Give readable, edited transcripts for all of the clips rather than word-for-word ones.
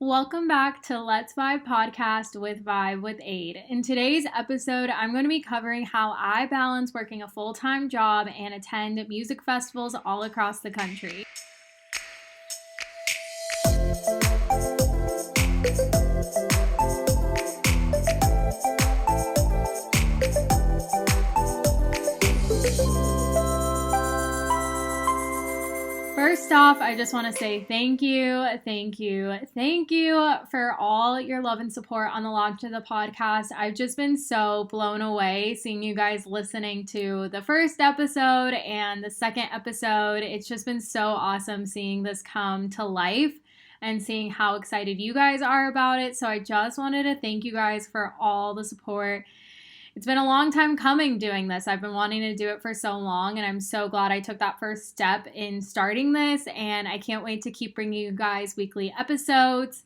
Welcome back to Let's Vibe Podcast with Vibe with Aid. In today's episode, I'm going to be covering how I balance working a full-time job and attend music festivals all across the country. First off, I just want to say thank you for all your love and support on the launch of the podcast. I've just been so blown away seeing you guys listening to the first episode and the second episode. It's just been so awesome seeing this come to life and seeing how excited you guys are about it. So I just wanted to thank you guys for all the support. It's been a long time coming doing this. I've been wanting to do it for so long, and I'm so glad I took that first step in starting this, and I can't wait to keep bringing you guys weekly episodes.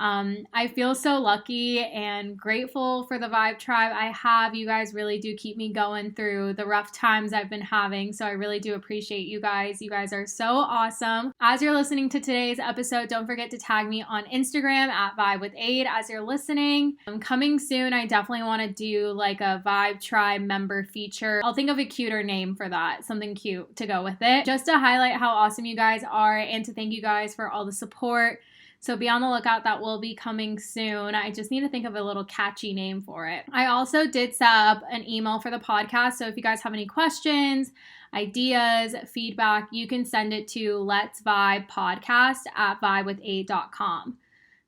I feel so lucky and grateful for the Vibe Tribe I have. You guys really do keep me going through the rough times I've been having, so I really do appreciate you guys. You guys are so awesome. As you're listening to today's episode, don't forget to tag me on Instagram at Vibe with Aid as you're listening. Coming soon, I definitely want to do like a Vibe Tribe member feature. I'll think of a cuter name for that, something cute to go with it, just to highlight how awesome you guys are and to thank you guys for all the support. So be on the lookout, that will be coming soon. I just need to think of a little catchy name for it. I also did set up an email for the podcast, so if you guys have any questions, ideas, feedback, you can send it to letsvibepodcast@vibewithaid.com.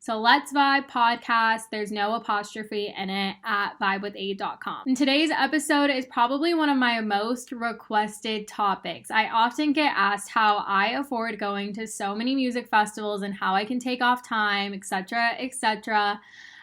So Let's Vibe Podcast, there's no apostrophe in it, at vibewithaid.com. And today's episode is probably one of my most requested topics. I often get asked how I afford going to so many music festivals and how I can take off time, etc., etc.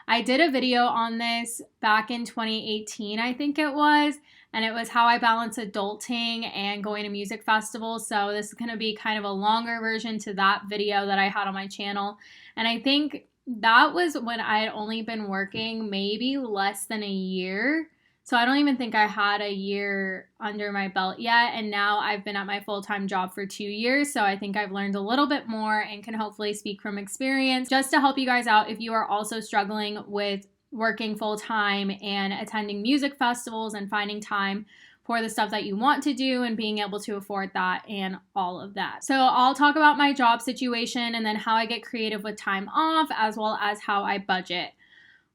I did a video on this back in 2018, I think it was, and it was how I balance adulting and going to music festivals. So this is going to be kind of a longer version to that video that I had on my channel. And I think that was when I had only been working maybe less than a year. So I don't even think I had a year under my belt yet. And now I've been at my full-time job for 2 years. So I think I've learned a little bit more and can hopefully speak from experience just to help you guys out if you are also struggling with working full-time and attending music festivals and finding time for the stuff that you want to do and being able to afford that and all of that. So I'll talk about my job situation and then how I get creative with time off, as well as how I budget.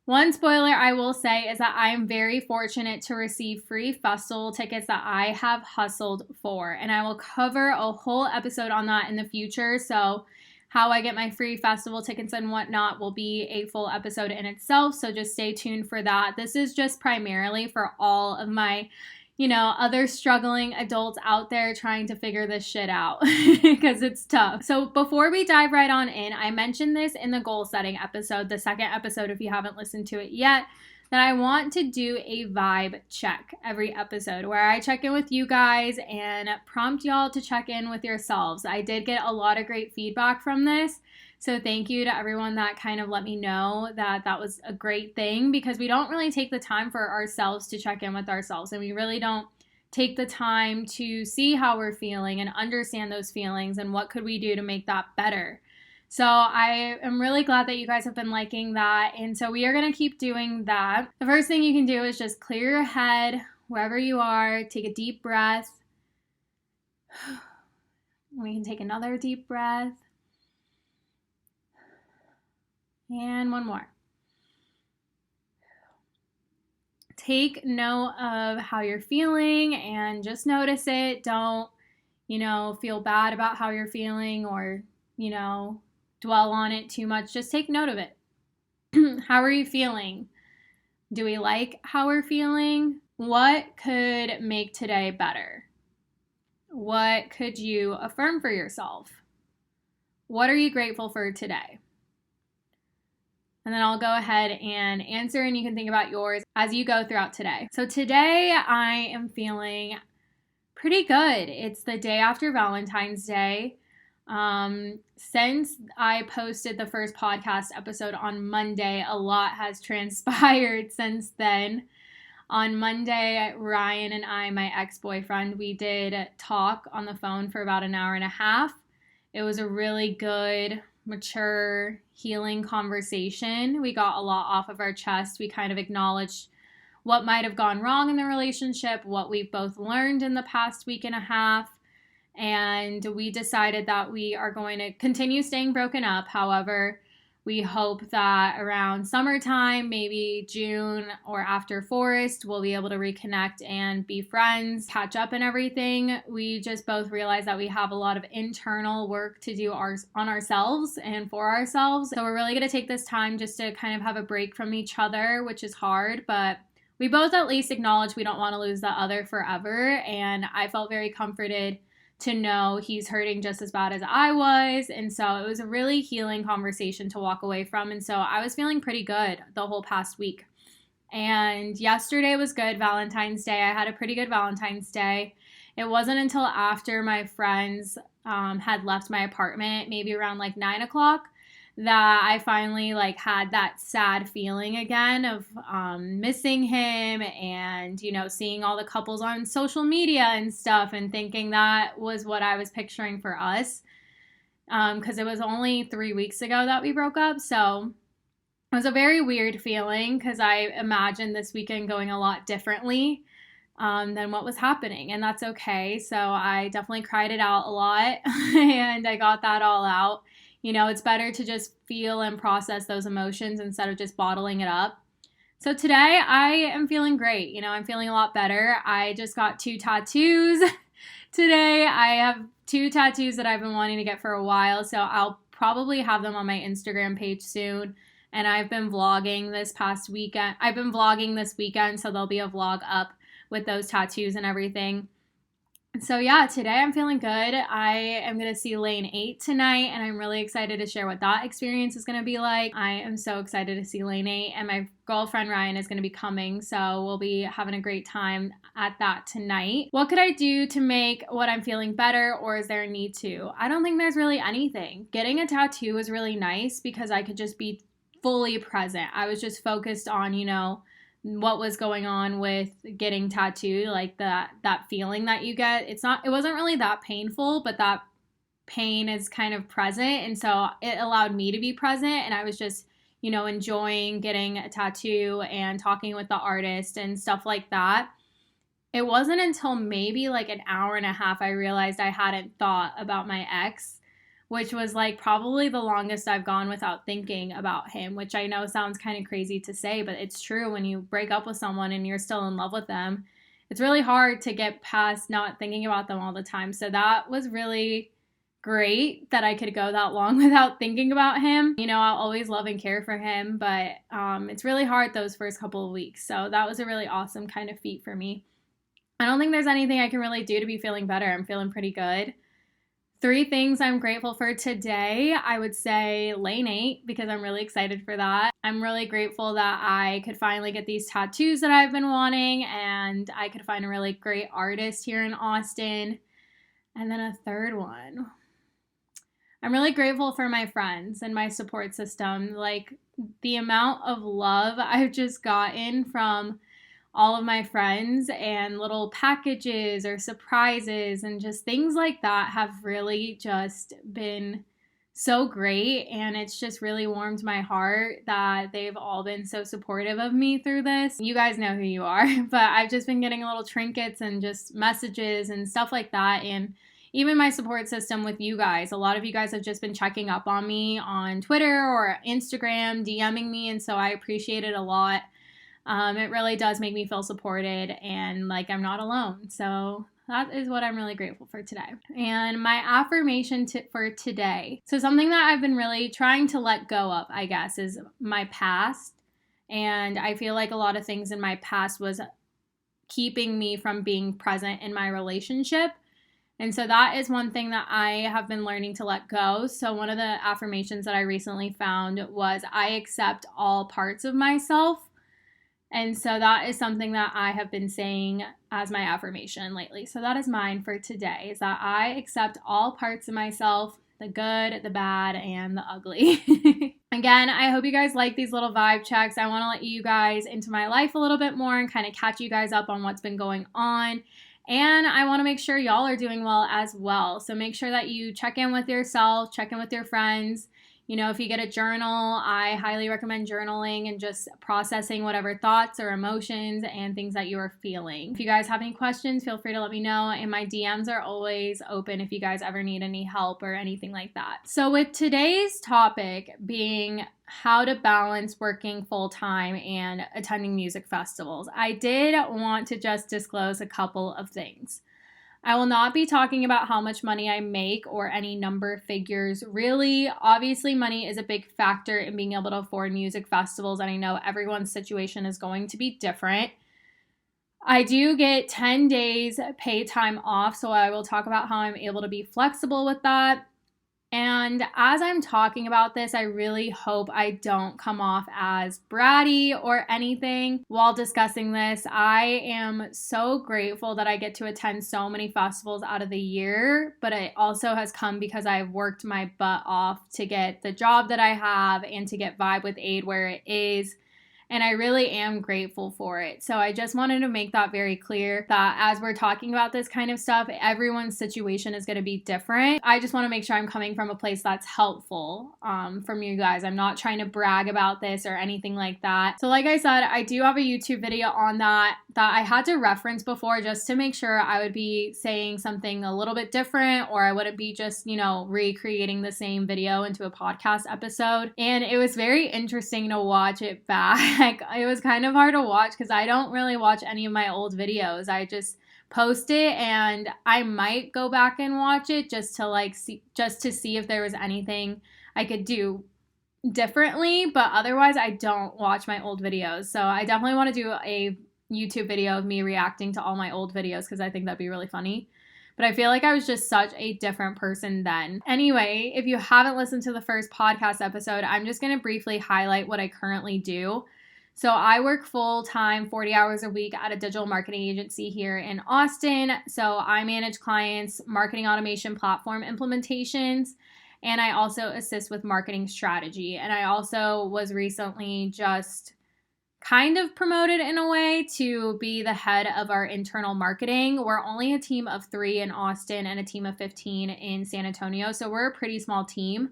One spoiler I will say is that I am very fortunate to receive free festival tickets that I have hustled for, and I will cover a whole episode on that in the future. So how I get my free festival tickets and whatnot will be a full episode in itself, so just stay tuned for that. This is just primarily for all of my other struggling adults out there trying to figure this shit out because it's tough. So before we dive right on in, I mentioned this in the goal setting episode, the second episode if you haven't listened to it yet, that I want to do a vibe check every episode where I check in with you guys and prompt y'all to check in with yourselves. I did get a lot of great feedback from this. So thank you to everyone that kind of let me know that that was a great thing, because we don't really take the time for ourselves to check in with ourselves, and we really don't take the time to see how we're feeling and understand those feelings and what could we do to make that better. So I am really glad that you guys have been liking that, and so we are going to keep doing that. The first thing you can do is just clear your head wherever you are, take a deep breath. We can take another deep breath. And one more. Take note of how you're feeling and just notice it. Don't, feel bad about how you're feeling or, dwell on it too much. Just take note of it. How are you feeling? Do we like how we're feeling? What could make today better? What could you affirm for yourself? What are you grateful for today? And then I'll go ahead and answer, and you can think about yours as you go throughout today. So today I am feeling pretty good. It's the day after Valentine's Day. Since I posted the first podcast episode on Monday, a lot has transpired since then. On Monday, Ryan and I, my ex-boyfriend, we did talk on the phone for about an hour and a half. It was a really good mature, healing conversation. We got a lot off of our chest. We kind of acknowledged what might have gone wrong in the relationship, what we've both learned in the past week and a half. And we decided that we are going to continue staying broken up. However, we hope that around summertime, maybe June or after Forest, we'll be able to reconnect and be friends, catch up and everything. We just both realized that we have a lot of internal work to do on ourselves and for ourselves. So we're really going to take this time just to kind of have a break from each other, which is hard, but we both at least acknowledge we don't want to lose the other forever. And I felt very comforted to know he's hurting just as bad as I was. And so it was a really healing conversation to walk away from. And so I was feeling pretty good the whole past week. And yesterday was good, Valentine's Day. I had a pretty good Valentine's Day. It wasn't until after my friends had left my apartment, maybe around like 9 o'clock, that I finally like had that sad feeling again of missing him and, you know, seeing all the couples on social media and stuff and thinking that was what I was picturing for us. Because it was only 3 weeks ago that we broke up. So it was a very weird feeling because I imagined this weekend going a lot differently than what was happening. And that's okay. So I definitely cried it out a lot and I got that all out. You know, it's better to just feel and process those emotions instead of just bottling it up. So today I am feeling great. You know, I'm feeling a lot better. I just got 2 tattoos today. I have 2 tattoos that I've been wanting to get for a while. So I'll probably have them on my Instagram page soon. And I've been vlogging this past weekend. I've been vlogging this weekend, so there'll be a vlog up with those tattoos and everything. So yeah, today I'm feeling good. I am going to see Lane 8 tonight, and I'm really excited to share what that experience is going to be like. I am so excited to see Lane 8, and my girlfriend Ryan is going to be coming, so we'll be having a great time at that tonight. What could I do to make what I'm feeling better, or is there a need to? I don't think there's really anything. Getting a tattoo was really nice because I could just be fully present. I was just focused on, you know, what was going on with getting tattooed, like that feeling that you get. It wasn't really that painful, but that pain is kind of present. And so it allowed me to be present. And I was just, you know, enjoying getting a tattoo and talking with the artist and stuff like that. It wasn't until maybe like an hour and a half I realized I hadn't thought about my ex, which was like probably the longest I've gone without thinking about him, which I know sounds kind of crazy to say, but it's true. When you break up with someone and you're still in love with them, it's really hard to get past not thinking about them all the time. So that was really great that I could go that long without thinking about him. You know, I'll always love and care for him, but it's really hard those first couple of weeks. So that was a really awesome kind of feat for me. I don't think there's anything I can really do to be feeling better. I'm feeling pretty good. 3 things I'm grateful for today. I would say Lane 8 because I'm really excited for that. I'm really grateful that I could finally get these tattoos that I've been wanting, and I could find a really great artist here in Austin. And then a third one. I'm really grateful for my friends and my support system. Like the amount of love I've just gotten from all of my friends and little packages or surprises and just things like that have really just been so great. And it's just really warmed my heart that they've all been so supportive of me through this. You guys know who you are, but I've just been getting little trinkets and just messages and stuff like that. And even my support system with you guys. A lot of you guys have just been checking up on me on Twitter or Instagram, DMing me. And so I appreciate it a lot. It really does make me feel supported and like I'm not alone. So that is what I'm really grateful for today. And my affirmation for today. So something that I've been really trying to let go of, I guess, is my past. And I feel like a lot of things in my past was keeping me from being present in my relationship. And so that is one thing that I have been learning to let go. So one of the affirmations that I recently found was I accept all parts of myself. And so that is something that I have been saying as my affirmation lately. So that is mine for today, is that I accept all parts of myself, the good, the bad, and the ugly. Again, I hope you guys like these little vibe checks. I want to let you guys into my life a little bit more and kind of catch you guys up on what's been going on. And I want to make sure y'all are doing well as well. So make sure that you check in with yourself, check in with your friends. If you get a journal, I highly recommend journaling and just processing whatever thoughts or emotions and things that you are feeling. If you guys have any questions, feel free to let me know, and my DMs are always open if you guys ever need any help or anything like that. So with today's topic being how to balance working full-time and attending music festivals, I did want to just disclose a couple of things. I will not be talking about how much money I make or any number figures. Really, obviously, money is a big factor in being able to afford music festivals, and I know everyone's situation is going to be different. I do get 10 days paid time off, so I will talk about how I'm able to be flexible with that. And as I'm talking about this, I really hope I don't come off as bratty or anything while discussing this. I am so grateful that I get to attend so many festivals out of the year, but it also has come because I've worked my butt off to get the job that I have and to get Vibe with Aid where it is. And I really am grateful for it. So I just wanted to make that very clear that as we're talking about this kind of stuff, everyone's situation is going to be different. I just want to make sure I'm coming from a place that's helpful from you guys. I'm not trying to brag about this or anything like that. So like I said, I do have a YouTube video on that I had to reference before just to make sure I would be saying something a little bit different, or I wouldn't be just, recreating the same video into a podcast episode. And it was very interesting to watch it back. It was kind of hard to watch because I don't really watch any of my old videos. I just post it, and I might go back and watch it just to see if there was anything I could do differently, but otherwise I don't watch my old videos. So I definitely want to do a YouTube video of me reacting to all my old videos because I think that'd be really funny. But I feel like I was just such a different person then. Anyway, if you haven't listened to the first podcast episode, I'm just going to briefly highlight what I currently do. So I work full-time, 40 hours a week at a digital marketing agency here in Austin. So I manage clients' marketing automation platform implementations, and I also assist with marketing strategy. And I also was recently just kind of promoted in a way to be the head of our internal marketing. We're only a team of 3 in Austin and a team of 15 in San Antonio. So we're a pretty small team.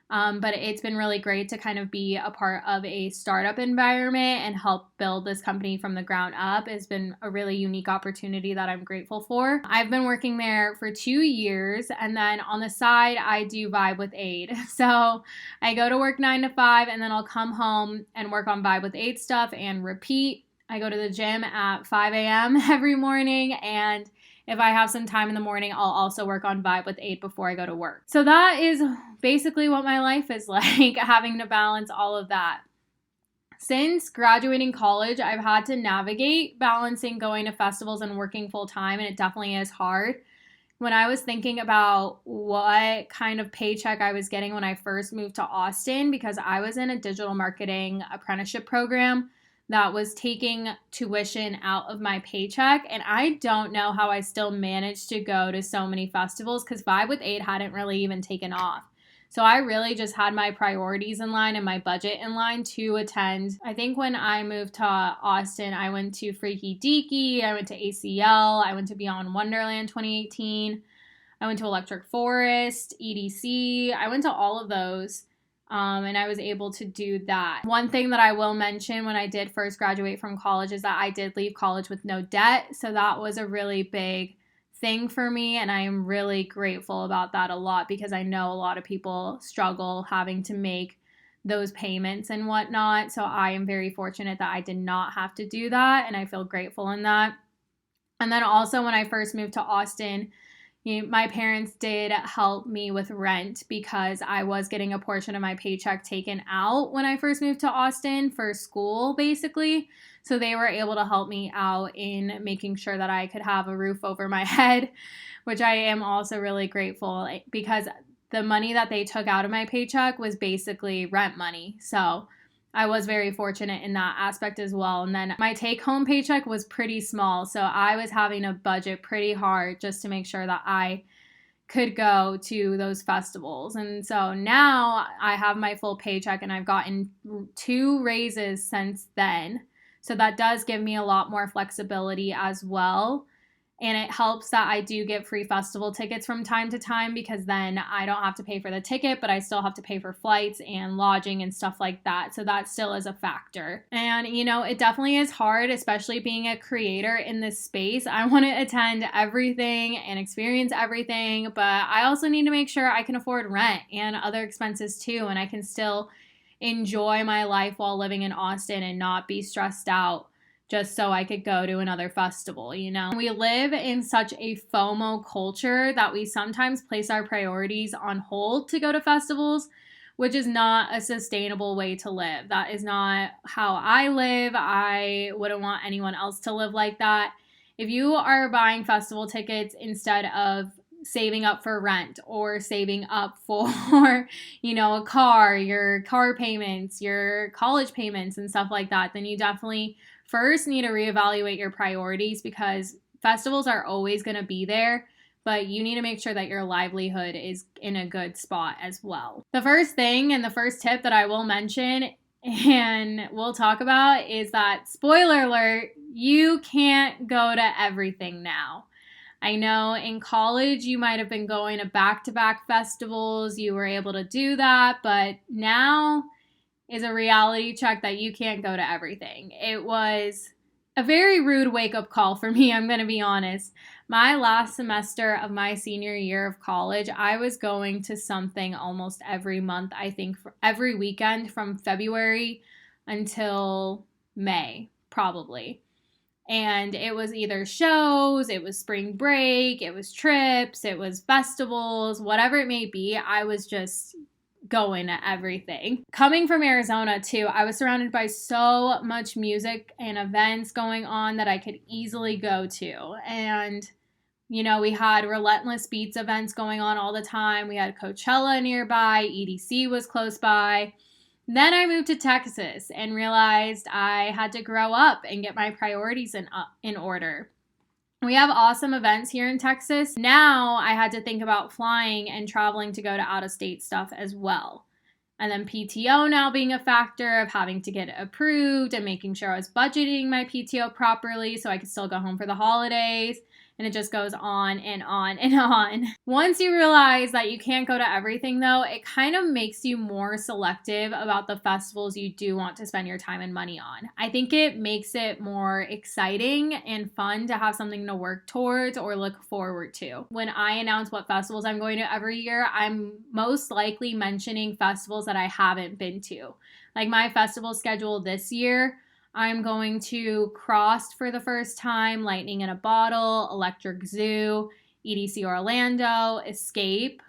But it's been really great to kind of be a part of a startup environment and help build this company from the ground up. It's been a really unique opportunity that I'm grateful for. I've been working there for 2 years, and then on the side, I do Vibe with Aid. So I go to work 9 to 5, and then I'll come home and work on Vibe with Aid stuff and repeat. I go to the gym at 5 a.m. every morning, and if I have some time in the morning, I'll also work on Vibe with Aid before I go to work. So that is basically what my life is like, having to balance all of that. Since graduating college, I've had to navigate balancing going to festivals and working full time, and it definitely is hard. When I was thinking about what kind of paycheck I was getting when I first moved to Austin, because I was in a digital marketing apprenticeship program that was taking tuition out of my paycheck, and I don't know how I still managed to go to so many festivals because Vibe with Aid hadn't really even taken off. So I really just had my priorities in line and my budget in line to attend. I think when I moved to Austin, I went to Freaky Deaky, I went to ACL, I went to Beyond Wonderland 2018, I went to Electric Forest, EDC, I went to all of those. And I was able to do that. One thing that I will mention when I did first graduate from college is that I did leave college with no debt. So that was a really big thing for me. And I am really grateful about that a lot because I know a lot of people struggle having to make those payments and whatnot. So I am very fortunate that I did not have to do that. And I feel grateful in that. And then also when I first moved to Austin, my parents did help me with rent because I was getting a portion of my paycheck taken out when I first moved to Austin for school, basically. So they were able to help me out in making sure that I could have a roof over my head, which I am also really grateful because the money that they took out of my paycheck was basically rent money. So I was very fortunate in that aspect as well. And then my take-home paycheck was pretty small, so I was having to budget pretty hard just to make sure that I could go to those festivals. And so now I have my full paycheck and I've gotten 2 raises since then. So that does give me a lot more flexibility as well. And it helps that I do get free festival tickets from time to time because then I don't have to pay for the ticket, but I still have to pay for flights and lodging and stuff like that. So that still is a factor. And, it definitely is hard, especially being a creator in this space. I want to attend everything and experience everything, but I also need to make sure I can afford rent and other expenses too. And I can still enjoy my life while living in Austin and not be stressed out just so I could go to another festival, We live in such a FOMO culture that we sometimes place our priorities on hold to go to festivals, which is not a sustainable way to live. That is not how I live. I wouldn't want anyone else to live like that. If you are buying festival tickets instead of saving up for rent or saving up for, a car, your car payments, your college payments and stuff like that, then you definitely first need to reevaluate your priorities because festivals are always going to be there, but you need to make sure that your livelihood is in a good spot as well. The first thing and the first tip that I will mention and we'll talk about is that, spoiler alert, you can't go to everything now. I know in college you might have been going to back-to-back festivals, you were able to do that, but now is a reality check that you can't go to everything. It was a very rude wake-up call for me, I'm going to be honest. My last semester of my senior year of college, I was going to something almost every month, I think, for every weekend from February until May, probably. And it was either shows, it was spring break, it was trips, it was festivals, whatever it may be. I was just going to everything. Coming from Arizona too, I was surrounded by so much music and events going on that I could easily go to. And, we had Relentless Beats events going on all the time. We had Coachella nearby, EDC was close by. Then I moved to Texas and realized I had to grow up and get my priorities in order. We have awesome events here in Texas. Now I had to think about flying and traveling to go to out-of-state stuff as well. And then PTO now being a factor of having to get it approved and making sure I was budgeting my PTO properly so I could still go home for the holidays. And it just goes on and on and on. Once you realize that you can't go to everything though, it kind of makes you more selective about the festivals you do want to spend your time and money on. I think it makes it more exciting and fun to have something to work towards or look forward to. When I announce what festivals I'm going to every year, I'm most likely mentioning festivals that I haven't been to. Like my festival schedule this year, I'm going to Crossed for the first time, Lightning in a Bottle, Electric Zoo, EDC Orlando, Escape.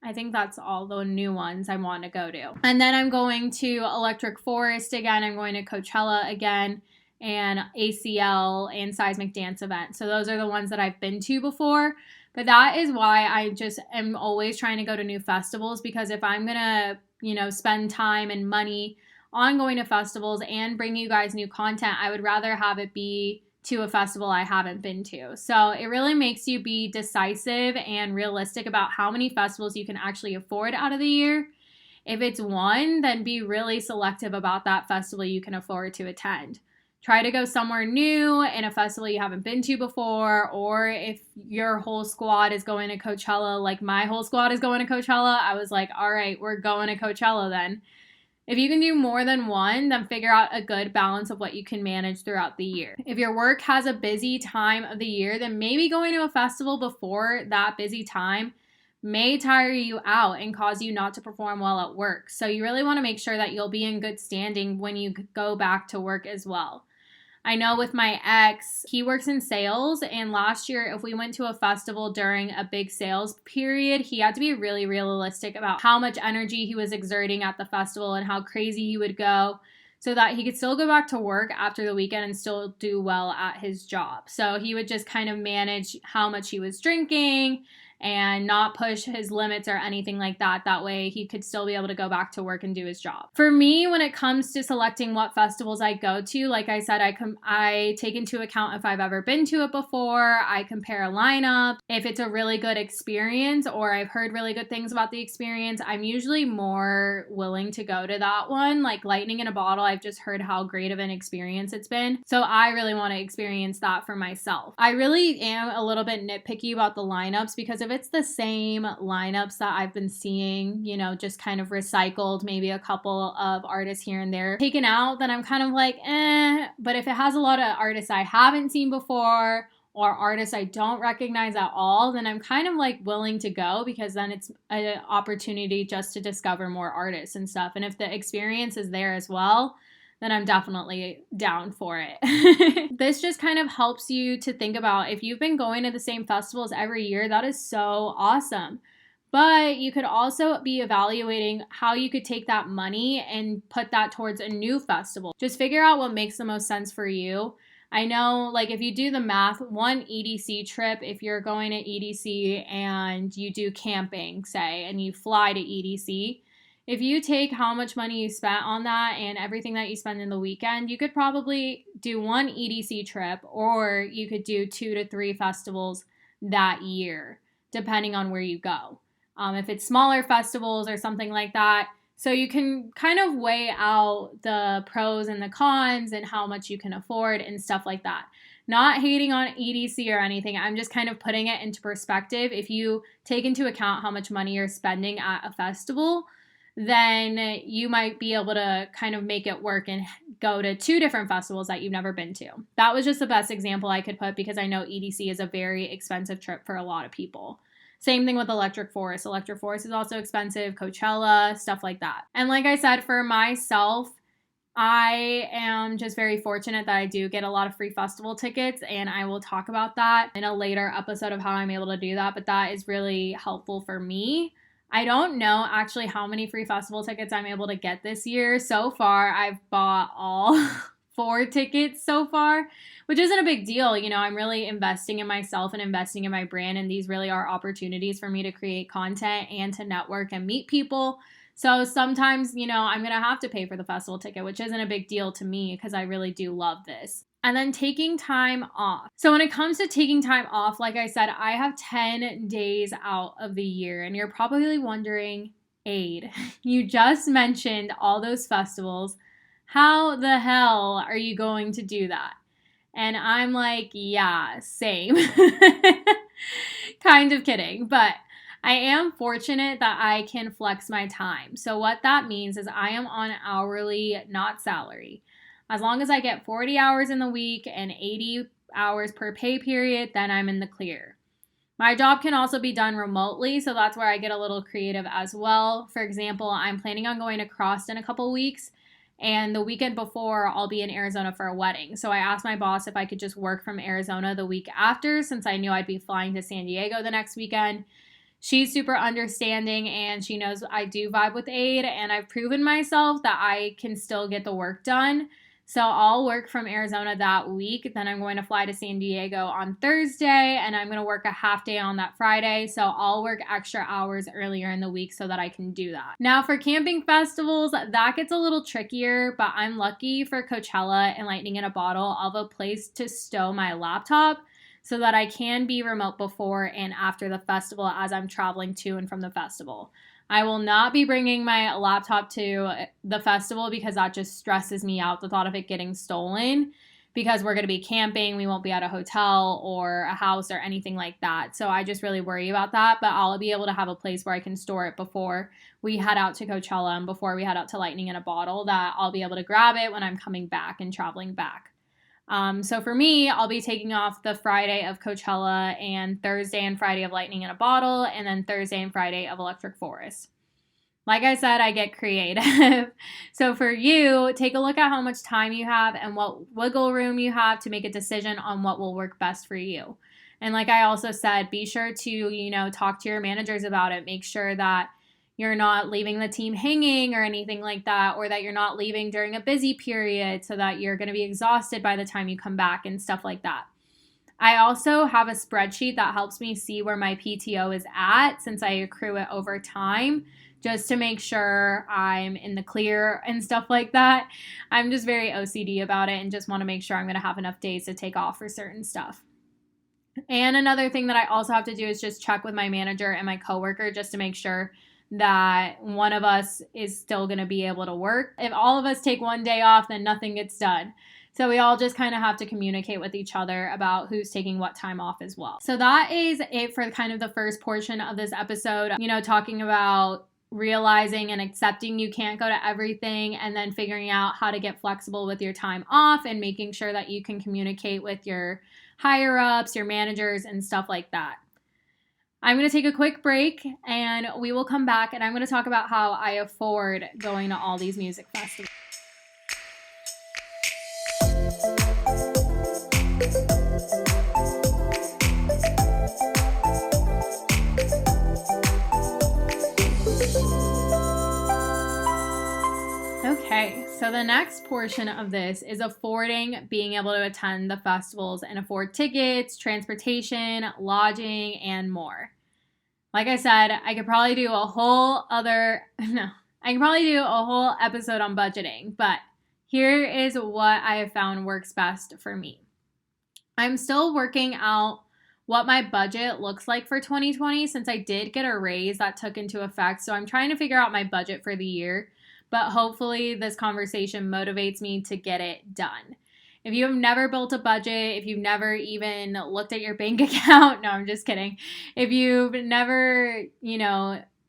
I think that's all the new ones I want to go to. And then I'm going to Electric Forest again. I'm going to Coachella again and ACL and Seismic Dance Event. So those are the ones that I've been to before. But that is why I just am always trying to go to new festivals because if I'm going to, spend time and money on going to festivals and bring you guys new content, I would rather have it be to a festival I haven't been to. So it really makes you be decisive and realistic about how many festivals you can actually afford out of the year. If it's one, then be really selective about that festival you can afford to attend. Try to go somewhere new in a festival you haven't been to before, or if your whole squad is going to Coachella, like my whole squad is going to Coachella, I was like, all right, we're going to Coachella then. If you can do more than one, then figure out a good balance of what you can manage throughout the year. If your work has a busy time of the year, then maybe going to a festival before that busy time may tire you out and cause you not to perform well at work. So you really want to make sure that you'll be in good standing when you go back to work as well. I know with my ex, he works in sales, and last year if we went to a festival during a big sales period, he had to be really realistic about how much energy he was exerting at the festival and how crazy he would go so that he could still go back to work after the weekend and still do well at his job. So he would just kind of manage how much he was drinking and not push his limits or anything like that. That way he could still be able to go back to work and do his job. For me, when it comes to selecting what festivals I go to, like I said, I take into account if I've ever been to it before. I compare a lineup. If it's a really good experience or I've heard really good things about the experience, I'm usually more willing to go to that one. Like Lightning in a Bottle, I've just heard how great of an experience it's been. So I really want to experience that for myself. I really am a little bit nitpicky about the lineups because if it's the same lineups that I've been seeing, you know, just kind of recycled, maybe a couple of artists here and there taken out, then I'm kind of like, But if it has a lot of artists I haven't seen before or artists I don't recognize at all, then I'm kind of like willing to go because then it's an opportunity just to discover more artists and stuff. And if the experience is there as well, then I'm definitely down for it. This just kind of helps you to think about if you've been going to the same festivals every year, that is so awesome. But you could also be evaluating how you could take that money and put that towards a new festival. Just figure out what makes the most sense for you. I know, like, if you do the math, one EDC trip, if you're going to EDC and you do camping, say, and you fly to EDC, if you take how much money you spent on that and everything that you spend in the weekend, you could probably do one EDC trip or you could do 2 to 3 festivals that year, depending on where you go. If it's smaller festivals or something like that. So you can kind of weigh out the pros and the cons and how much you can afford and stuff like that. Not hating on EDC or anything. I'm just kind of putting it into perspective. If you take into account how much money you're spending at a festival, then you might be able to kind of make it work and go to 2 different festivals that you've never been to. That was just the best example I could put because I know EDC is a very expensive trip for a lot of people. Same thing with Electric Forest. Electric Forest is also expensive, Coachella, stuff like that. And like I said, for myself, I am just very fortunate that I do get a lot of free festival tickets, and I will talk about that in a later episode of how I'm able to do that, but that is really helpful for me. I don't know actually how many free festival tickets I'm able to get this year. So far, I've bought all 4 tickets so far, which isn't a big deal. You know, I'm really investing in myself and investing in my brand, and these really are opportunities for me to create content and to network and meet people. So sometimes, you know, I'm going to have to pay for the festival ticket, which isn't a big deal to me because I really do love this. And then taking time off. So when it comes to taking time off, like I said, I have 10 days out of the year. And you're probably wondering, Aid, you just mentioned all those festivals. How the hell are you going to do that? And I'm like, yeah, same. Kind of kidding. But I am fortunate that I can flex my time. So what that means is I am on hourly, not salary. As long as I get 40 hours in the week and 80 hours per pay period, then I'm in the clear. My job can also be done remotely, so that's where I get a little creative as well. For example, I'm planning on going to Cross in a couple weeks, and the weekend before, I'll be in Arizona for a wedding. So I asked my boss if I could just work from Arizona the week after, since I knew I'd be flying to San Diego the next weekend. She's super understanding, and she knows I do vibe with Aid, and I've proven myself that I can still get the work done. So I'll work from Arizona that week. Then I'm going to fly to San Diego on Thursday, and I'm going to work a half day on that Friday. So I'll work extra hours earlier in the week so that I can do that. Now for camping festivals, that gets a little trickier, but I'm lucky for Coachella and Lightning in a Bottle. I'll have a place to stow my laptop so that I can be remote before and after the festival as I'm traveling to and from the festival. I will not be bringing my laptop to the festival because that just stresses me out, the thought of it getting stolen, because we're going to be camping. We won't be at a hotel or a house or anything like that. So I just really worry about that, but I'll be able to have a place where I can store it before we head out to Coachella and before we head out to Lightning in a Bottle, that I'll be able to grab it when I'm coming back and traveling back. So for me, I'll be taking off the Friday of Coachella and Thursday and Friday of Lightning in a Bottle, and then Thursday and Friday of Electric Forest. Like I said, I get creative. So for you, take a look at how much time you have and what wiggle room you have to make a decision on what will work best for you. And like I also said, be sure to, talk to your managers about it. Make sure that you're not leaving the team hanging or anything like that, or that you're not leaving during a busy period so that you're going to be exhausted by the time you come back and stuff like that. I also have a spreadsheet that helps me see where my PTO is at since I accrue it over time, just to make sure I'm in the clear and stuff like that. I'm just very OCD about it and just want to make sure I'm going to have enough days to take off for certain stuff. And another thing that I also have to do is just check with my manager and my coworker just to make sure that one of us is still going to be able to work. If all of us take one day off, then nothing gets done. So we all just kind of have to communicate with each other about who's taking what time off as well. So that is it for kind of the first portion of this episode, talking about realizing and accepting you can't go to everything, and then figuring out how to get flexible with your time off and making sure that you can communicate with your higher ups, your managers, and stuff like that. I'm going to take a quick break and we will come back, and I'm going to talk about how I afford going to all these music festivals. Okay, so the next portion of this is affording being able to attend the festivals and afford tickets, transportation, lodging, and more. Like I said, I could probably do a whole episode on budgeting, but here is what I have found works best for me. I'm still working out what my budget looks like for 2020 since I did get a raise that took into effect, so I'm trying to figure out my budget for the year. But hopefully this conversation motivates me to get it done. If you have never built a budget, if you've never even looked at your bank account, no, I'm just kidding. If you've never,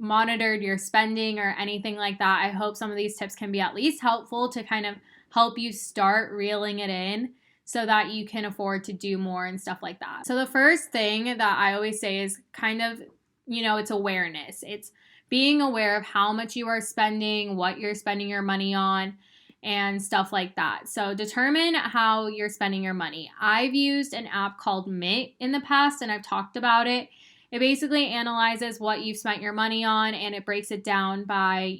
monitored your spending or anything like that, I hope some of these tips can be at least helpful to kind of help you start reeling it in so that you can afford to do more and stuff like that. So the first thing that I always say is kind of, it's awareness. It's being aware of how much you are spending, what you're spending your money on, and stuff like that. So determine how you're spending your money. I've used an app called Mint in the past, and I've talked about it. It basically analyzes what you've spent your money on, and it breaks it down by,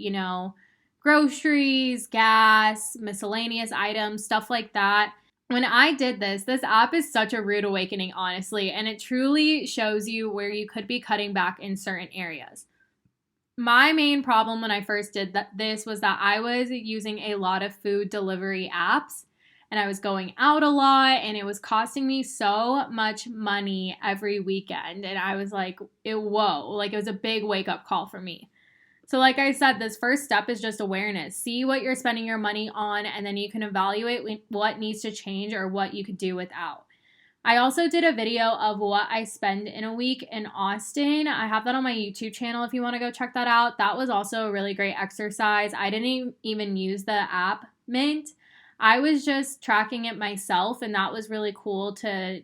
groceries, gas, miscellaneous items, stuff like that. When I did this app is such a rude awakening, honestly, and it truly shows you where you could be cutting back in certain areas. My main problem when I first did this was that I was using a lot of food delivery apps, and I was going out a lot, and it was costing me so much money every weekend. And I was like, whoa, it was a big wake up call for me. So like I said, this first step is just awareness. See what you're spending your money on, and then you can evaluate what needs to change or what you could do without. I also did a video of what I spend in a week in Austin. I have that on my YouTube channel if you want to go check that out. That was also a really great exercise. I didn't even use the app Mint. I was just tracking it myself, and that was really cool to,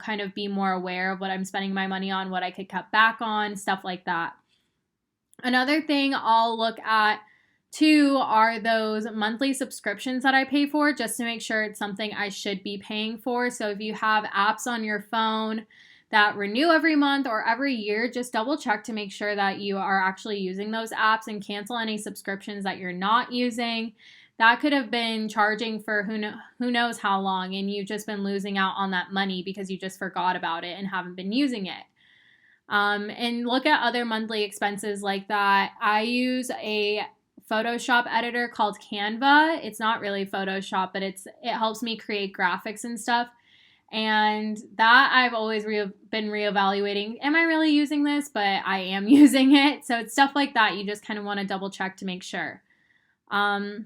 kind of be more aware of what I'm spending my money on, what I could cut back on, stuff like that. Another thing I'll look at too are those monthly subscriptions that I pay for, just to make sure it's something I should be paying for. So if you have apps on your phone that renew every month or every year, just double check to make sure that you are actually using those apps, and cancel any subscriptions that you're not using. That could have been charging for who knows how long, and you've just been losing out on that money because you just forgot about it and haven't been using it. And look at other monthly expenses like that. I use a Photoshop editor called Canva. It's not really Photoshop, but it helps me create graphics and stuff. And that I've always been reevaluating. Am I really using this? But I am using it. So it's stuff like that. You just kind of want to double check to make sure. I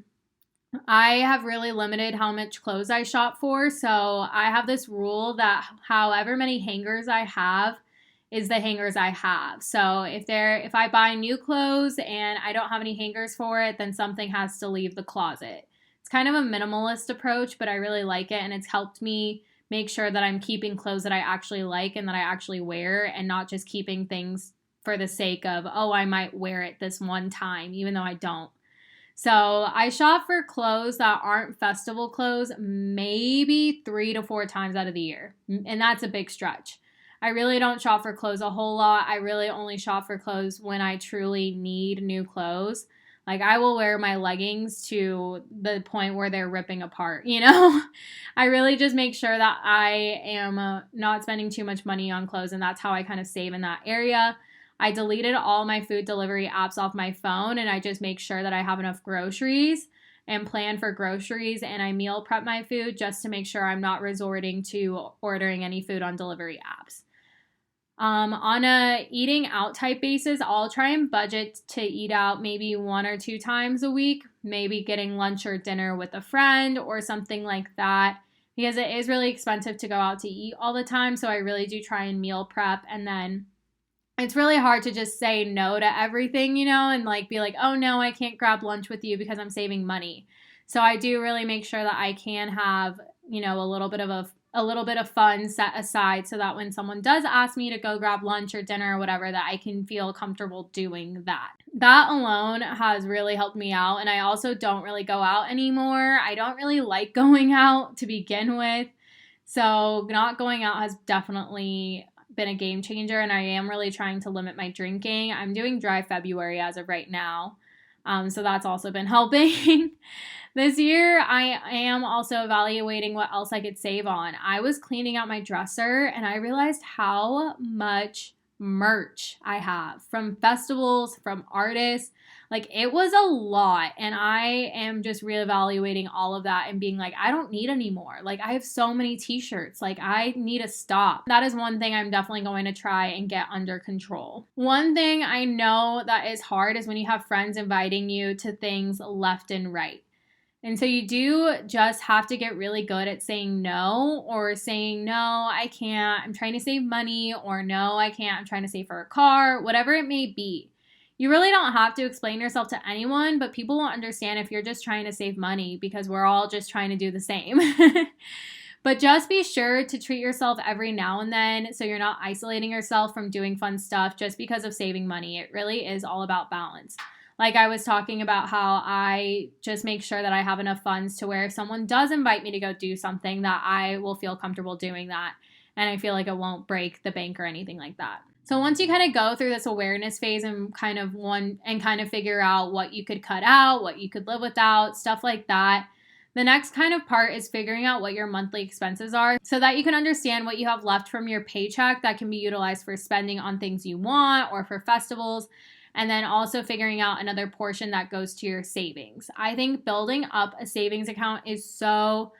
have really limited how much clothes I shop for. So I have this rule that however many hangers I have is the hangers I have. So if I buy new clothes and I don't have any hangers for it, then something has to leave the closet. It's kind of a minimalist approach, but I really like it, and it's helped me make sure that I'm keeping clothes that I actually like and that I actually wear, and not just keeping things for the sake of, I might wear it this one time, even though I don't. So I shop for clothes that aren't festival clothes maybe 3 to 4 times out of the year, and that's a big stretch. I really don't shop for clothes a whole lot. I really only shop for clothes when I truly need new clothes. Like, I will wear my leggings to the point where they're ripping apart, you know? I really just make sure that I am not spending too much money on clothes, and that's how I kind of save in that area. I deleted all my food delivery apps off my phone, and I just make sure that I have enough groceries and plan for groceries, and I meal prep my food just to make sure I'm not resorting to ordering any food on delivery apps. On a eating out type basis, I'll try and budget to eat out maybe 1 or 2 times a week, maybe getting lunch or dinner with a friend or something like that, because it is really expensive to go out to eat all the time. So I really do try and meal prep, and then it's really hard to just say no to everything, you know, and like be like, oh no, I can't grab lunch with you because I'm saving money. So I do really make sure that I can have, you know, a little bit of fun set aside so that when someone does ask me to go grab lunch or dinner or whatever, that I can feel comfortable doing that. That alone has really helped me out. And I also don't really go out anymore. I don't really like going out to begin with. So not going out has definitely been a game changer, and I am really trying to limit my drinking. I'm doing dry February as of right now. So that's also been helping. This year, I am also evaluating what else I could save on. I was cleaning out my dresser, and I realized how much merch I have from festivals, from artists. Like, it was a lot, and I am just reevaluating all of that and being like, I don't need any more. Like, I have so many t-shirts. Like, I need to stop. That is one thing I'm definitely going to try and get under control. One thing I know that is hard is when you have friends inviting you to things left and right. And so you do just have to get really good at saying no, or saying, no, I can't, I'm trying to save money, or no, I can't, I'm trying to save for a car, whatever it may be. You really don't have to explain yourself to anyone, but people will understand if you're just trying to save money, because we're all just trying to do the same. But just be sure to treat yourself every now and then so you're not isolating yourself from doing fun stuff just because of saving money. It really is all about balance. Like I was talking about how I just make sure that I have enough funds to where if someone does invite me to go do something, that I will feel comfortable doing that. And I feel like it won't break the bank or anything like that. So once you kind of go through this awareness phase and kind of figure out what you could cut out, what you could live without, stuff like that, the next kind of part is figuring out what your monthly expenses are so that you can understand what you have left from your paycheck that can be utilized for spending on things you want or for festivals. And then also figuring out another portion that goes to your savings. I think building up a savings account is so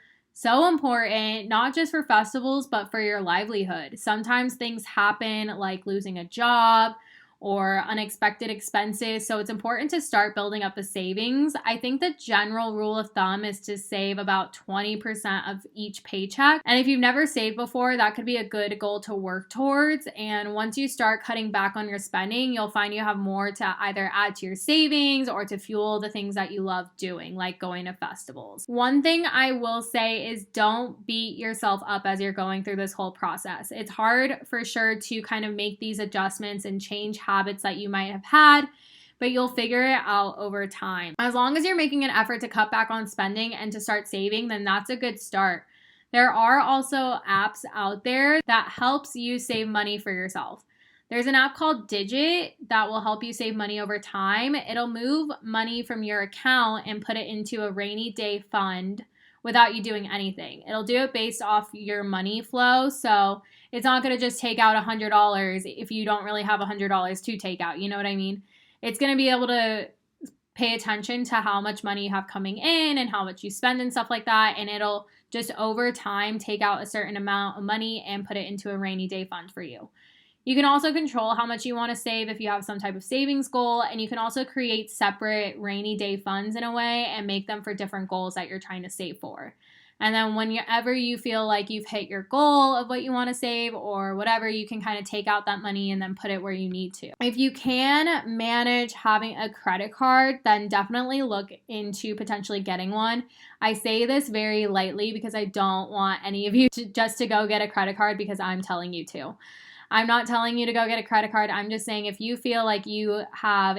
important, not just for festivals, but for your livelihood. Sometimes things happen like losing a job or unexpected expenses. So it's important to start building up a savings. I think the general rule of thumb is to save about 20% of each paycheck. And if you've never saved before, that could be a good goal to work towards. And once you start cutting back on your spending, you'll find you have more to either add to your savings or to fuel the things that you love doing, like going to festivals. One thing I will say is don't beat yourself up as you're going through this whole process. It's hard for sure to kind of make these adjustments and change habits that you might have had, but you'll figure it out over time. As long as you're making an effort to cut back on spending and to start saving, then that's a good start. There are also apps out there that helps you save money for yourself. There's an app called Digit that will help you save money over time. It'll move money from your account and put it into a rainy day fund without you doing anything. It'll do it based off your money flow. So it's not going to just take out $100 if you don't really have $100 to take out. You know what I mean? It's going to be able to pay attention to how much money you have coming in and how much you spend and stuff like that. And it'll just over time take out a certain amount of money and put it into a rainy day fund for you. You can also control how much you want to save if you have some type of savings goal, and you can also create separate rainy day funds in a way and make them for different goals that you're trying to save for. And then whenever you feel like you've hit your goal of what you want to save or whatever, you can kind of take out that money and then put it where you need to. If you can manage having a credit card, then definitely look into potentially getting one. I say this very lightly because I don't want any of you to go get a credit card because I'm telling you to. I'm not telling you to go get a credit card. I'm just saying if you feel like you have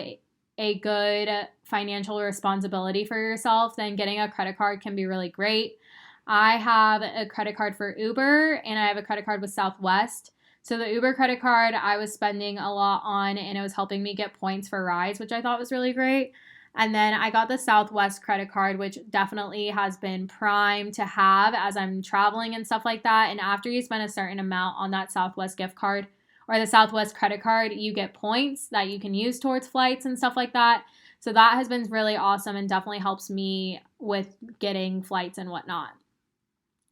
a good financial responsibility for yourself, then getting a credit card can be really great. I have a credit card for Uber and I have a credit card with Southwest. So the Uber credit card I was spending a lot on and it was helping me get points for rides, which I thought was really great. And then I got the Southwest credit card, which definitely has been prime to have as I'm traveling and stuff like that. And after you spend a certain amount on that Southwest gift card or the Southwest credit card, you get points that you can use towards flights and stuff like that. So that has been really awesome and definitely helps me with getting flights and whatnot.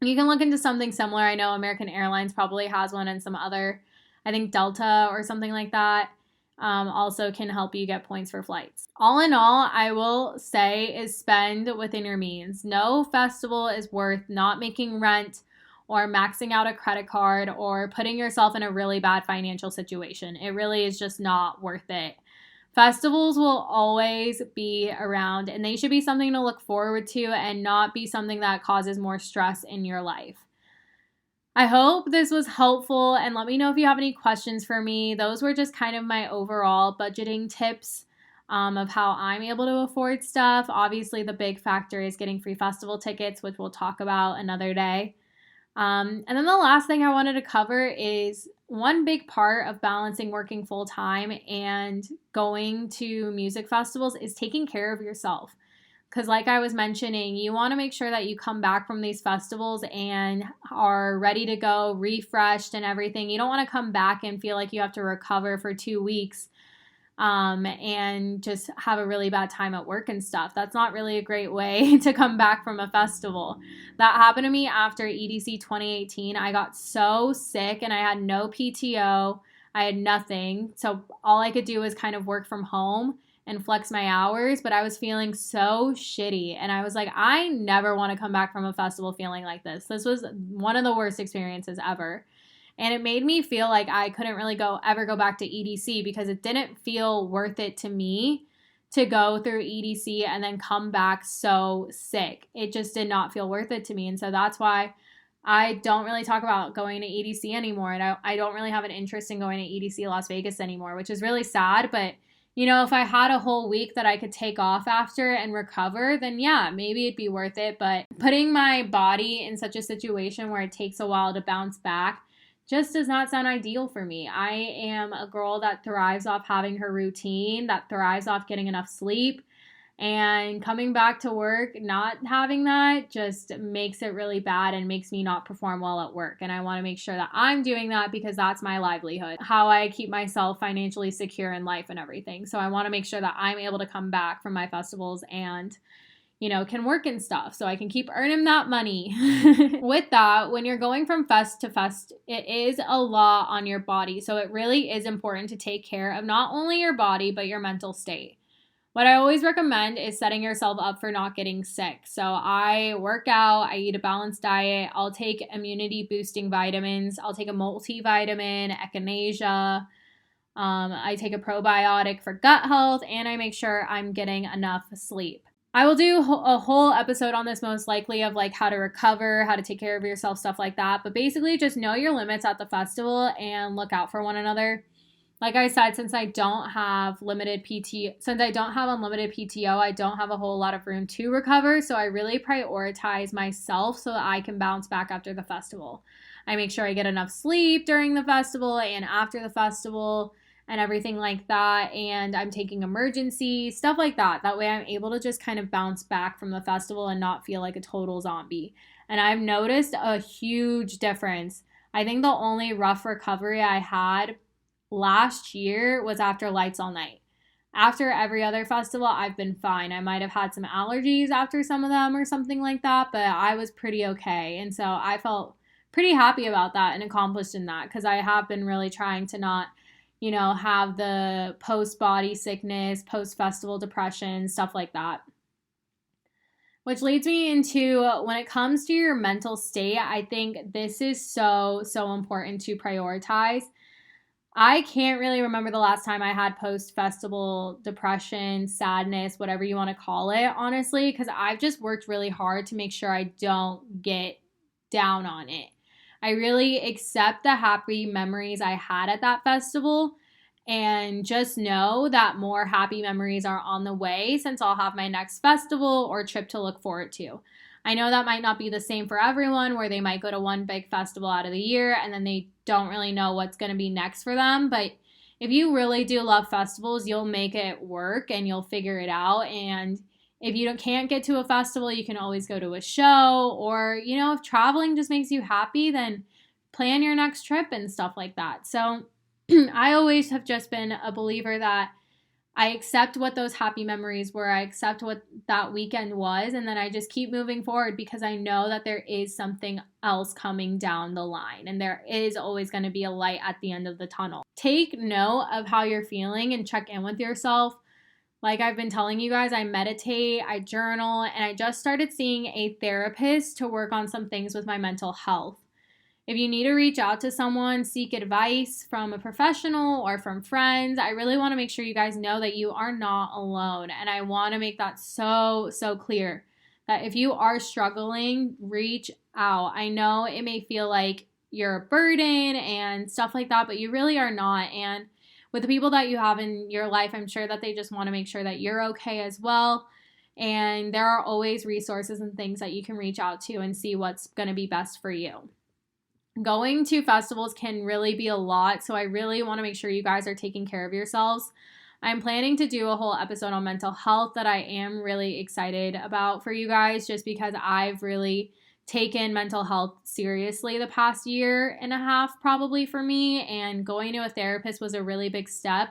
You can look into something similar. I know American Airlines probably has one, and some other, I think Delta or something like that, also can help you get points for flights. All in all, I will say is spend within your means. No festival is worth not making rent or maxing out a credit card or putting yourself in a really bad financial situation. It really is just not worth it. Festivals will always be around, and they should be something to look forward to and not be something that causes more stress in your life. I hope this was helpful, and let me know if you have any questions for me. Those were just kind of my overall budgeting tips of how I'm able to afford stuff. Obviously, the big factor is getting free festival tickets, which we'll talk about another day. And then the last thing I wanted to cover is one big part of balancing working full time and going to music festivals is taking care of yourself. Because like I was mentioning, you want to make sure that you come back from these festivals and are ready to go, refreshed and everything. You don't want to come back and feel like you have to recover for 2 weeks and just have a really bad time at work and stuff. That's not really a great way to come back from a festival. That happened to me after EDC 2018. I got so sick and I had no PTO. I had nothing. So all I could do was kind of work from home and flex my hours, but I was feeling so shitty. And I was like, I never want to come back from a festival feeling like this. This was one of the worst experiences ever. And it made me feel like I couldn't really ever go back to EDC because it didn't feel worth it to me to go through EDC and then come back so sick. It just did not feel worth it to me. And so that's why I don't really talk about going to EDC anymore. And I don't really have an interest in going to EDC Las Vegas anymore, which is really sad. But you know, if I had a whole week that I could take off after and recover, then yeah, maybe it'd be worth it. But putting my body in such a situation where it takes a while to bounce back just does not sound ideal for me. I am a girl that thrives off having her routine, that thrives off getting enough sleep. And coming back to work, not having that just makes it really bad and makes me not perform well at work. And I want to make sure that I'm doing that because that's my livelihood, how I keep myself financially secure in life and everything. So I want to make sure that I'm able to come back from my festivals and, you know, can work and stuff so I can keep earning that money. With that, when you're going from fest to fest, it is a lot on your body. So it really is important to take care of not only your body, but your mental state. What I always recommend is setting yourself up for not getting sick. So I work out, I eat a balanced diet, I'll take immunity boosting vitamins, I'll take a multivitamin, echinacea, I take a probiotic for gut health, and I make sure I'm getting enough sleep. I will do a whole episode on this most likely of like how to recover, how to take care of yourself, stuff like that. But basically just know your limits at the festival and look out for one another. Like I said, since I don't have unlimited PTO, I don't have a whole lot of room to recover. So I really prioritize myself so that I can bounce back after the festival. I make sure I get enough sleep during the festival and after the festival and everything like that. And I'm taking emergency, stuff like that. That way I'm able to just kind of bounce back from the festival and not feel like a total zombie. And I've noticed a huge difference. I think the only rough recovery I had last year was after Lights All Night. After every other festival, I've been fine. I might have had some allergies after some of them or something like that, but I was pretty okay. And so I felt pretty happy about that and accomplished in that because I have been really trying to not, you know, have the post-body sickness, post-festival depression, stuff like that. Which leads me into when it comes to your mental state, I think this is so important to prioritize. I can't really remember the last time I had post-festival depression, sadness, whatever you want to call it, honestly, because I've just worked really hard to make sure I don't get down on it. I really accept the happy memories I had at that festival and just know that more happy memories are on the way since I'll have my next festival or trip to look forward to. I know that might not be the same for everyone, where they might go to one big festival out of the year and then they don't really know what's going to be next for them. But if you really do love festivals, you'll make it work and you'll figure it out. And if you can't get to a festival, you can always go to a show, or, you know, if traveling just makes you happy, then plan your next trip and stuff like that. So I always have just been a believer that I accept what those happy memories were. I accept what that weekend was. And then I just keep moving forward because I know that there is something else coming down the line. And there is always going to be a light at the end of the tunnel. Take note of how you're feeling and check in with yourself. Like I've been telling you guys, I meditate, I journal, and I just started seeing a therapist to work on some things with my mental health. If you need to reach out to someone, seek advice from a professional or from friends, I really want to make sure you guys know that you are not alone. And I want to make that so clear that if you are struggling, reach out. I know it may feel like you're a burden and stuff like that, but you really are not. And with the people that you have in your life, I'm sure that they just want to make sure that you're okay as well. And there are always resources and things that you can reach out to and see what's going to be best for you. Going to festivals can really be a lot, so I really want to make sure you guys are taking care of yourselves. I'm planning to do a whole episode on mental health that I am really excited about for you guys, just because I've really taken mental health seriously the past year and a half probably for me, and going to a therapist was a really big step.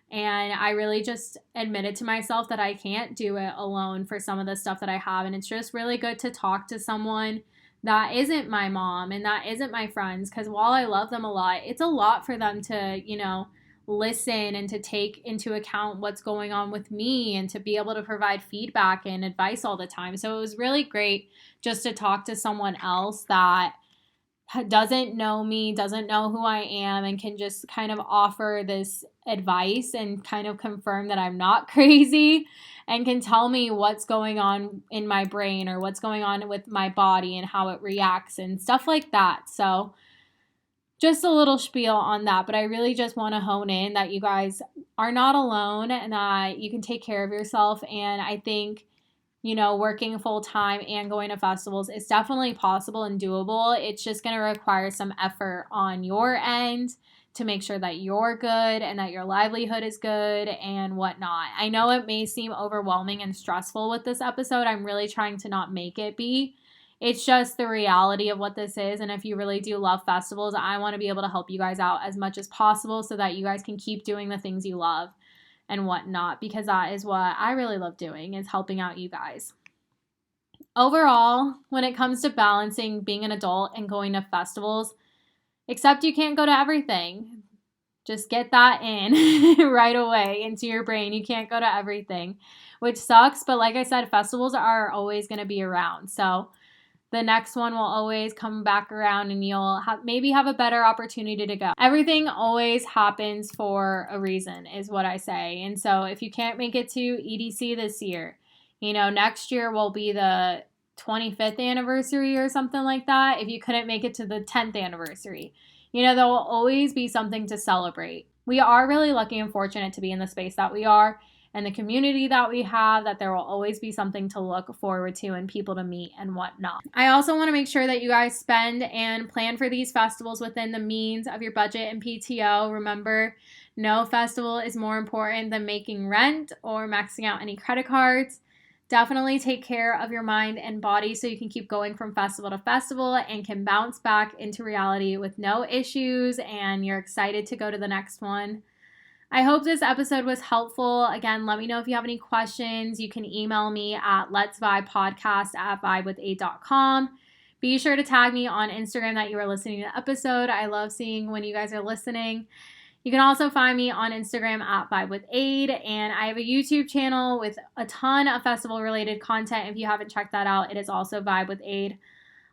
And I really just admitted to myself that I can't do it alone for some of the stuff that I have, and it's just really good to talk to someone that isn't my mom and that isn't my friends, because while I love them a lot, it's a lot for them to, you know, listen and to take into account what's going on with me and to be able to provide feedback and advice all the time. So it was really great just to talk to someone else that doesn't know me, doesn't know who I am, and can just kind of offer this advice and kind of confirm that I'm not crazy, and can tell me what's going on in my brain or what's going on with my body and how it reacts and stuff like that. So just a little spiel on that, but I really just want to hone in that you guys are not alone and that you can take care of yourself. And I think, you know, working full time and going to festivals is definitely possible and doable. It's just going to require some effort on your end to make sure that you're good and that your livelihood is good and whatnot. I know it may seem overwhelming and stressful with this episode. I'm really trying to not make it be. It's just the reality of what this is. And if you really do love festivals, I want to be able to help you guys out as much as possible so that you guys can keep doing the things you love and whatnot, because that is what I really love doing, is helping out you guys. Overall, when it comes to balancing being an adult and going to festivals, except you can't go to everything. Just get that in right away into your brain. You can't go to everything, which sucks. But like I said, festivals are always going to be around. So the next one will always come back around and you'll maybe have a better opportunity to go. Everything always happens for a reason, is what I say. And so if you can't make it to EDC this year, you know, next year will be the 25th anniversary or something like that. If you couldn't make it to the 10th anniversary, you know, there will always be something to celebrate. We are really lucky and fortunate to be in the space that we are and the community that we have, that there will always be something to look forward to and people to meet and whatnot. I also want to make sure that you guys spend and plan for these festivals within the means of your budget and PTO. Remember, no festival is more important than making rent or maxing out any credit cards. Definitely take care of your mind and body so you can keep going from festival to festival and can bounce back into reality with no issues and you're excited to go to the next one. I hope this episode was helpful. Again, let me know if you have any questions. You can email me at letsvibepodcast@vibewithaid.com. Be sure to tag me on Instagram that you are listening to the episode. I love seeing when you guys are listening. You can also find me on Instagram at vibewithaid, and I have a YouTube channel with a ton of festival-related content. If you haven't checked that out, it is also Vibe with Aid.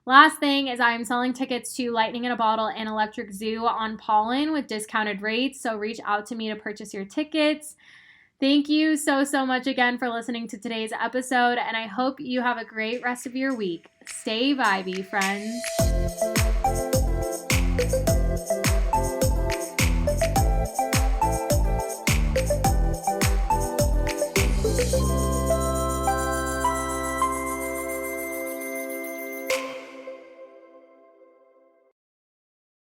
Last thing is I am selling tickets to Lightning in a Bottle and Electric Zoo on Pollen with discounted rates, so reach out to me to purchase your tickets. Thank you so much again for listening to today's episode, and I hope you have a great rest of your week. Stay vibey, friends.